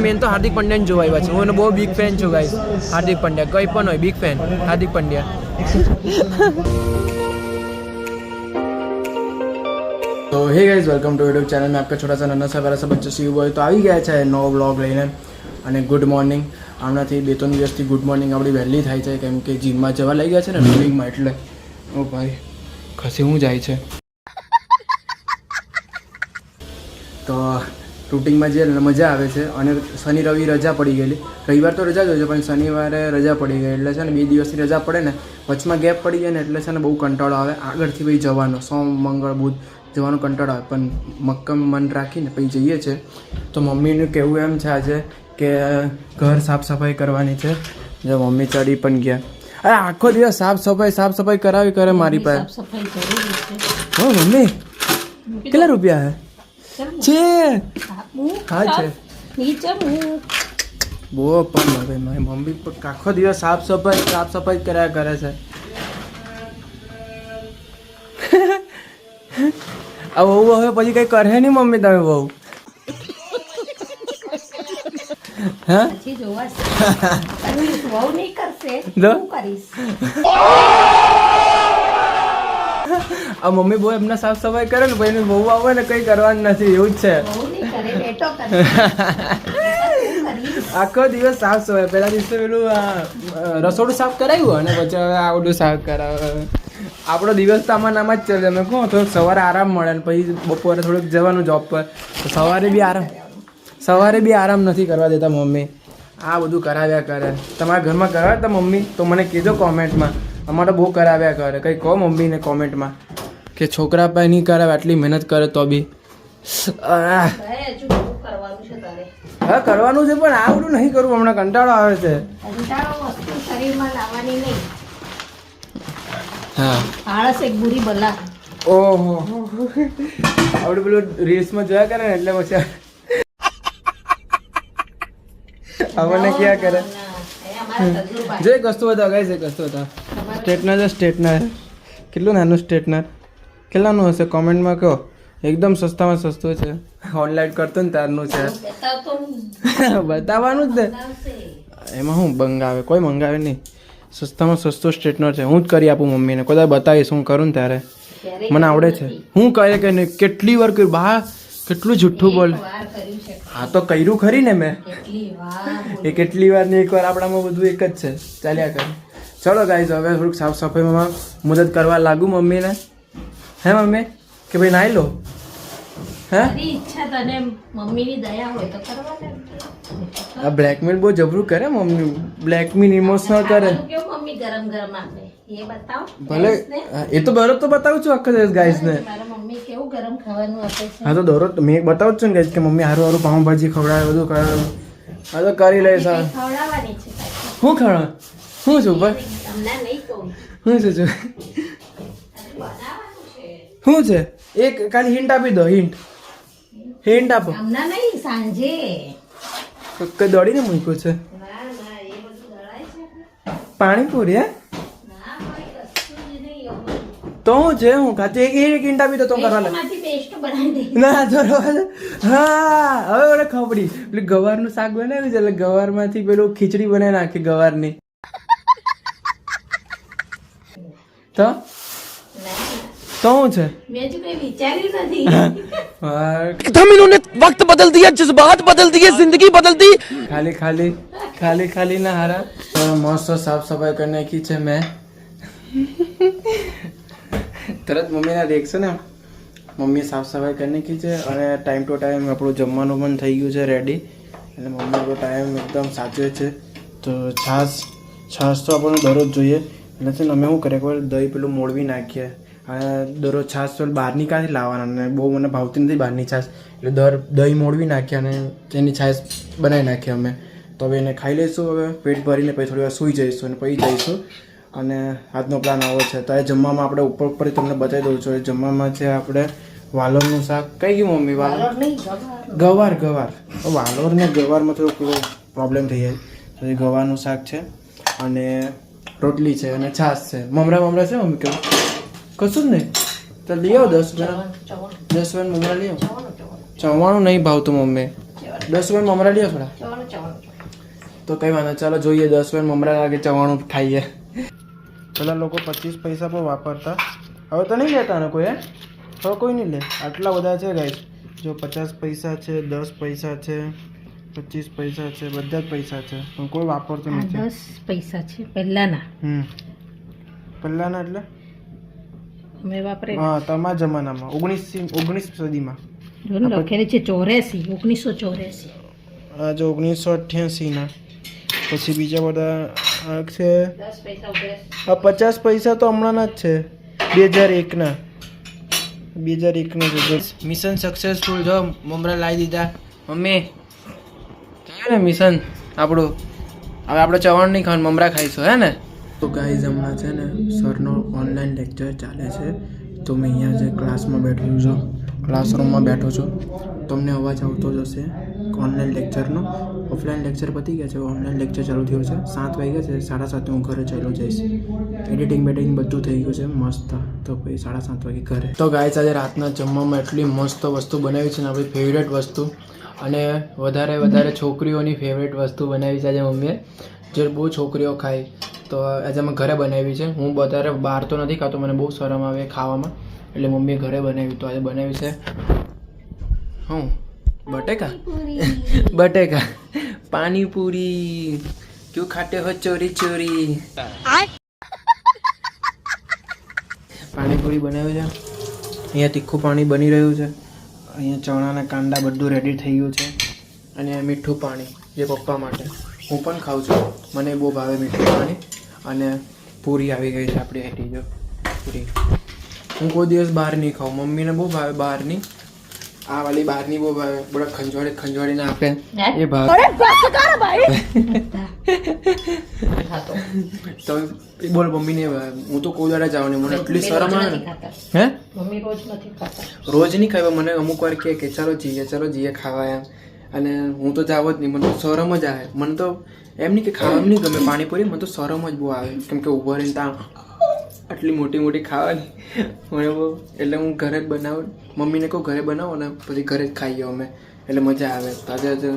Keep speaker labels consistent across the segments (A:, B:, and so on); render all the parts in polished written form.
A: Main તો હાર્દિક પંડ્યાને જોવા આવ્યા છે. હું એનો બહુ બિગ ફેન છું ગાઈસ. હાર્દિક પંડ્યા કંઈ પણ હોય, બિગ ફેન હાર્દિક પંડ્યા. तो hey guys welcome to YouTube channel में आपका छोटा सा नन्हा सा प्यारा सा बच्चा सी बॉय तो આવી ગયા છે નવો વ્લોગ લઈને. અને ગુડ મોર્નિંગ. હમણાંથી 2-3 દિવસથી ગુડ મોર્નિંગ આપણી વહેલી થાય છે કેમ કે જીમમાં જવા લઈ ગયા છે ને રનિંગમાં. એટલે ઓ ભાઈ ખસી હું જાય છે તો રૂટિંગમાં જે મજા આવે છે. અને શનિ રવિ રજા પડી ગયેલી. રવિવાર તો રજા જ હોય છે પણ શનિવારે રજા પડી ગઈ એટલે છે ને 2 દિવસની રજા પડે ને વચમાં ગેપ પડી જાય ને એટલે છે ને બહુ કંટાળો આવે આગળથી ભાઈ જવાનો. સોમ મંગળ બુધ જવાનો કંટાળો આવે પણ મક્કમ મન રાખીને પછી જઈએ છે. તો મમ્મીનું કહેવું એમ છે આજે કે ઘર સાફ સફાઈ કરવાની છે. જો મમ્મી ચડી પણ ગયા. અરે આખો દિવસ સાફ સફાઈ કરાવી કરે મારી પાસે. હો મમ્મી કેટલા રૂપિયા છે? હા છે બહુ પણ હવે મારી મમ્મી આખો દિવસ સાફ સફાઈ કર્યા કરે છે. બહુ હવે પછી કઈ કરે નહીં મમ્મી તમે બહુ. હા મમ્મી બહુ એમના સાફ સફાઈ કરે ને પછી બહુ આવે ને કઈ કરવાનું નથી એવું જ છે. આખો દિવસ સાફ સફાઈ. પહેલા દિવસે પેલું રસોડું સાફ કરાવ્યું અને પછી હવે આવડું સાફ કરાવે. આપણો દિવસ તો આમાં નામાં જ ચાલે. અમે કહો થોડુંક સવારે આરામ મળે ને પછી બપોરે થોડુંક જવાનું જોબ પર. તો સવારે બી આરામ નથી કરવા દેતા મમ્મી. આ બધું કરાવ્યા કરે. તમારા ઘરમાં કરાવતા મમ્મી તો મને કહેજો કોમેન્ટમાં. અમારે બહુ કરાવ્યા કરે. કંઈ કહો મમ્મીને કોમેન્ટમાં કે છોકરા પાસે નહીં કરાવે આટલી મહેનત કરે તો બી. હા કરવાનું છે પણ આ બધું નહીં કરવું. હમણાં કંટાળો આવે છે. હા આળસ એક બુરી બલા. ઓહો આપણે પેલું રીલ્સમાં જોયા કરે ને એટલે પછી આપણને ક્યાં કરે. જો એક વસ્તુ બતાવો ગાઈસ, એક વસ્તુ બતાવો. સ્ટ્રેટનર છે સ્ટ્રેટનર. કેટલું નાનું સ્ટ્રેટનર કેટલાનું હશે કોમેન્ટમાં કહો. એકદમ સસ્તામાં સસ્તું છે. ઓનલાઈન કરતો ને તારનું છે. બતાવવાનું જ ને. એમાં હું મંગાવે કોઈ મંગાવે નહીં. સસ્તામાં સસ્તું સ્ટ્રેટનર છે. હું જ કરી આપું મમ્મીને. કોઈ બતાવીશ હું કરું ને ત્યારે. મને આવડે છે. હું કહે કે નહીં કેટલી વાર કર્યું બા. કેટલું જુઠ્ઠું બોલે. હા તો કર્યું ખરી ને મેં. એ કેટલી વાર ને એકવાર આપણામાં બધું એક જ છે. ચાલ્યા કરે. ચલો ગાઈઝ હવે થોડુંક સાફ સફાઈમાં મદદ કરવા લાગુ મમ્મીને. હે મમ્મી કે ભાઈ નાઈ લો. હે આ બ્લેકમેલ બહુ જબરું કરે મમ્મી. બ્લેકમેલ ઇમોશનલ કરે. ભલે એ તો દરરોજ તો બતાવું છું આખો દિવસ ગાઈસ ને. હા તો દરરોજ મેં બતાવું છું ને ગાઈસ કે મમ્મી હારું પાઉંભાજી ખવડાવે બધું કરે. હા તો કરી લઈશ. શું ખવડાવ શું છું ભાઈ શું છું શું છે એક ખાલી હિન્ટ આપી દો. હિન્ટ આપો.
B: સાંજે
A: કઈ દોડીને મૂક્યું છે પાણીપુરી. હે તો હું છે હું ખાતી એક હિન્ટ આપી દો તો કરવા લાગે. ના બરોબર. હા હવે મને ખબર પડી. પેલું ગવારનું શાક બનાવ્યું છે એટલે ગવારમાંથી પેલું ખીચડી બનાવી નાખી ગવારની. તો શું છે
C: हम इन्होंने वक्त बदल दिया, जज्बात बदल दिए, जिंदगी बदल दी.
A: खाली ना हारा. मस्त साफ सफाई करने की છે મેં. તરત મમ્મીના દેખશે ને. મમ્મી સાફ સફાઈ કરને કી છે અને ટાઈમ ટુ ટાઈમ આપણું જમવાનું પણ થઈ ગયું છે રેડી. એટલે મમ્મી આપણો ટાઈમ એકદમ સાચવે છે. તો છાશ તો આપણને દરરોજ જોઈએ. એટલે છે ને અમે શું કરીએ ખબર દહીં પેલું મોળવી નાખીએ. અને દરરોજ છાશ તો બહારની ક્યાંથી લાવવાના અને બહુ મને ભાવતી નથી બહારની છાશ. એટલે દહીં મોળવી નાખીએ અને તેની છાશ બનાવી નાખીએ અમે. તો હવે એને ખાઈ લઈશું હવે પેટ ભરીને પછી થોડી વાર સૂઈ જઈશું અને પછી જઈશું. અને આજનો પ્લાન આવો છે. તો એ જમવામાં આપણે ઉપર તમને બતાવી દઉં છું. જમવામાં છે આપણે વાલોરનું શાક. કઈ ગયું મમ્મી? ગવાર. વાલોર ને ગવારમાં થોડો પ્રોબ્લેમ થઈ જાય. તો એ ગવારનું શાક છે અને રોટલી છે અને છાશ છે. મમરા છે મમ્મી કેવું કશું જ નહીં. તો લઈ આવો 10 ગ્રામ મમરા લઈ આવો. ચવાણું નહીં ભાવતું મમ્મી. 10 રૂપિયા મમરા લ્યો થોડા તો કઈ વાંધો ચાલો જોઈએ 10 રૂપિયા મમરા લાગે ચવાણું ખાઈએ પેલા લોકો 25 પૈસા પણ વાપરતા હવે તો નહીં લેતા ને કોઈ હવે કોઈ નહીં લે આટલા બધા છે ગાઈસ જો 50 પૈસા છે 10 પૈસા છે 25 પૈસા છે બધા જ પૈસા છે પણ કોઈ વાપરતું નથી
B: 10 પૈસા છે પહેલાના
A: પહેલાના એટલે
B: અમે વાપરે
A: હા તમારા જમાનામાં 19 સદીમાં
B: લખેલી છે 1984
A: આ જો 1988 ના પછી બીજા બધા આ છે
B: 10 પૈસા ઉભેસ
A: આ 50 પૈસા તો હમણાંના જ છે 2001 ના 2001 ના છે મિશન સક્સેસફુલ જો મમરા લાવી દીધા મમ્મી થયું ને મિશન આપણું હવે આપણે ચવાણ નહીં ખાવાનું મમરા ખાઈશું હે ને તો ગાઈઝ હમણાં છે ને સરનો ઓનલાઈન લેક્ચર ચાલે છે તો મેં અહીંયા જે ક્લાસમાં બેઠો છું ક્લાસરૂમમાં બેઠો છું તમને અવાજ આવતો જ હશે ઓનલાઈન લેક્ચરનો ઓફલાઈન લેક્ચર પતી ગયા છે ઓનલાઈન લેક્ચર ચાલુ થયો છે 7 વાગ્યા છે 7:30 હું ઘરે ચાલ્યો જઈશ એડિટિંગ બેડિટિંગ બધું થઈ ગયું છે મસ્ત તો પછી 7:30 વાગે ઘરે તો ગાઈઝ આજે રાતના જમવામાં એટલી મસ્ત વસ્તુ બનાવી છે ને આપણી ફેવરેટ વસ્તુ અને વધારે છોકરીઓની ફેવરેટ વસ્તુ બનાવી છે આજે મમ્મીએ જે બહુ છોકરીઓ ખાય તો આજે અમે ઘરે બનાવી છે હું વધારે બહાર તો નથી ખાતો મને બહુ શરમ આવે ખાવામાં એટલે મમ્મીએ ઘરે બનાવી તો આજે બનાવી છે હું બટેકા પાણીપુરી ક્યું ખાતે હો ચોરી ચોરી પાણીપુરી બનાવ્યું છે અહીંયા તીખું પાણી બની રહ્યું છે અહીંયા ચણાના કાંડા બધું રેડી થઈ ગયું છે અને મીઠું પાણી જે પપ્પા માટે હું પણ ખાઉં છું મને બહુ ભાવે મીઠું પાણી અને પૂરી આવી ગઈ છે આપણી હેઠી જો પૂરી હું કોઈ દિવસ બહાર નહીં ખાઉં મમ્મીને બહુ ભાવે બહારની આ વાલી બહારની બહુ ભાવે બધા ખંજવાળીને આપે એ ભાવે તો બોલ મમ્મીને ભાવે હું તો કોઈ દાડે જાઉં નહીં મને એટલી શરમ આવે હે
B: મમ્મી રોજ નથી ખાતા
A: રોજ નહીં ખાવા મને અમુક વાર કે ચાલો જઈએ ખાવા એમ અને હું તો જાવ જ નહીં મને તો શરમ જ આવે મને તો એમ નહીં કે ખાવાનું નહીં ગમે પાણીપુરી મને તો શરમ જ બહુ આવે કેમ કે ઊભો રહીને ત્યાં આટલી મોટી ખાવાની મને બહુ એટલે હું ઘરે જ બનાવું મમ્મીને કહું ઘરે બનાવો ને પછી ઘરે જ ખાઈએ અમે એટલે મજા આવે તો આજે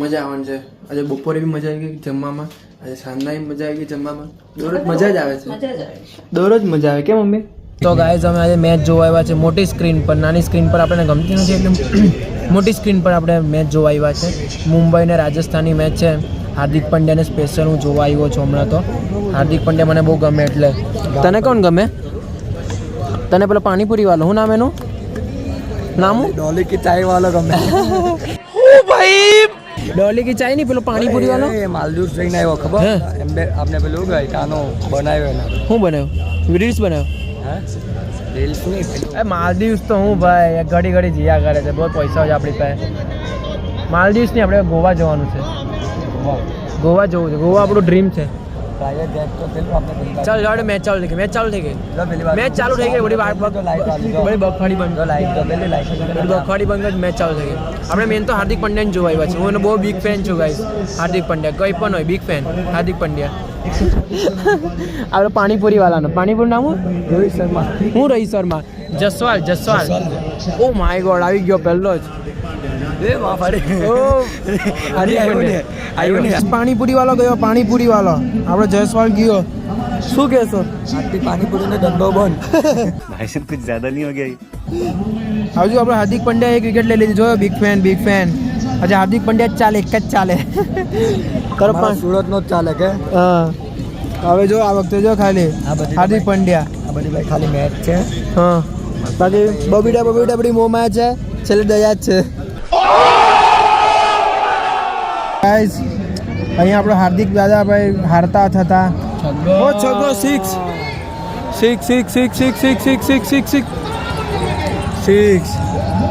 A: મજા આવવાની છે આજે બપોરે બી મજા આવી ગઈ જમવામાં આજે સાંજના બી મજા આવી ગઈ જમવામાં દરરોજ મજા જ આવે છે દરરોજ મજા આવે કે મમ્મી તો ગાઈઝ અમે આજે મેચ જોવા આવ્યા છે મોટી સ્ક્રીન પર નાની સ્ક્રીન પર આપણને ગમતી નથી એટલે મોટી સ્ક્રીન પર આપણે મેચ જોવા આવ્યા છે મુંબઈ ને રાજસ્થાનની મેચ છે હાર્દિક પંડ્યાને સ્પેશિયલ હું જોવા આવ્યો છું હમણાં તો હાર્દિક પંડ્યા મને બહુ ગમે એટલે તને કોણ ગમે તને પેલો પાણીપુરી વાળો શું નામ એનું નામ
C: डॉली की चाय वाला गमे
A: ઓ ભાઈ ડોલી કી ચાય નહીં પેલો પાણીપુરી વાળો
C: એ માલદીવ જઈને આવ્યો ખબર આપણે પેલું ગઈ કાનો બનાવ્યો એને
A: શું બનાવ્યું રીલ્સ બનાવ્યો
C: હે રીલ્સ નહીં
A: એ માલદીવ્સ તો હું ભાઈ ઘડી જીયા કરે છે બહુ પૈસા છે આપણી પાસે માલદીવ્સ નહીં આપણે ગોવા જવાનું છે ગોવા જવું છે ગોવા આપણું ડ્રીમ છે ચાલ જાડે મેચ ચાલુ થઈ ગઈ મેચ ચાલુ થઈ ગઈ બધી બફાડી બંધ બફાડી બંધ મેચ ચાલુ થઈ ગઈ આપણે મેન તો હાર્દિક પંડ્યાને જોવા આવ્યા છે હું એનો બહુ બિગ ફેન છું ગાઈસ હાર્દિક પંડ્યા કંઈ પણ હોય બિગ ફેન હાર્દિક પંડ્યા આપણે પાણીપુરી વાળાનો પાણીપુરી નામ રોહિત શર્મા હું Rohit Sharma Jaiswal oh my god આવી ગયો પહેલો જ પાણીપુરી વાળો ગયો પાણીપુરી વાળો આપણો જયસ્વાલ ગયો શું કહેશો
C: આટલી પાણીપુરીનો ધંધો બંધ
D: भाई साहब कुछ ज्यादा नहीं हो गया
A: આવજો આપણે હાર્દિક પંડ્યા એક વિકેટ લઈ લીધી જો બિગ ફેન આજે હાર્દિક પંડ્યા ચાલે એક જ ચાલે
C: સુરતનો જ ચાલે કે
A: હા હવે જો આ વખતે જો ખાલી હાર્દિક પંડ્યા
C: આ બધી ભાઈ ખાલી મેચ છે
A: હા બાકી બબીડા બધી મોમાં છે છેલ્લે દયા જ છે ગાઈસ અહીંયા આપણો હાર્દિક દાદાભાઈ હારતા થતા ઓ છગો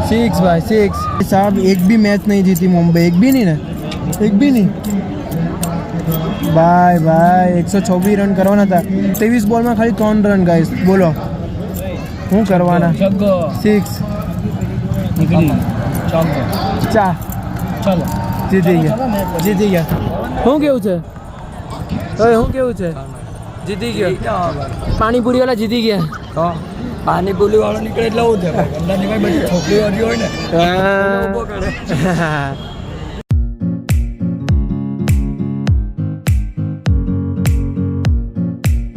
A: 6 भाई 6 साहब एक भी मैच नहीं जीती मुंबई एक भी नहीं ना एक भी नहीं भाई 124 रन करवाना था 23 बॉल में खाली 3 रन गाइस बोलो શું કરવાના 6 નીકળી ચા ચાલો જીતી ગયા શું કેવું છે જીતી ગયો પાણીપુરી વાળા જીતી ગયા
C: પાણીપુરી વાળો નીકળે એટલે એવું થાય છોકરીઓ હોય ને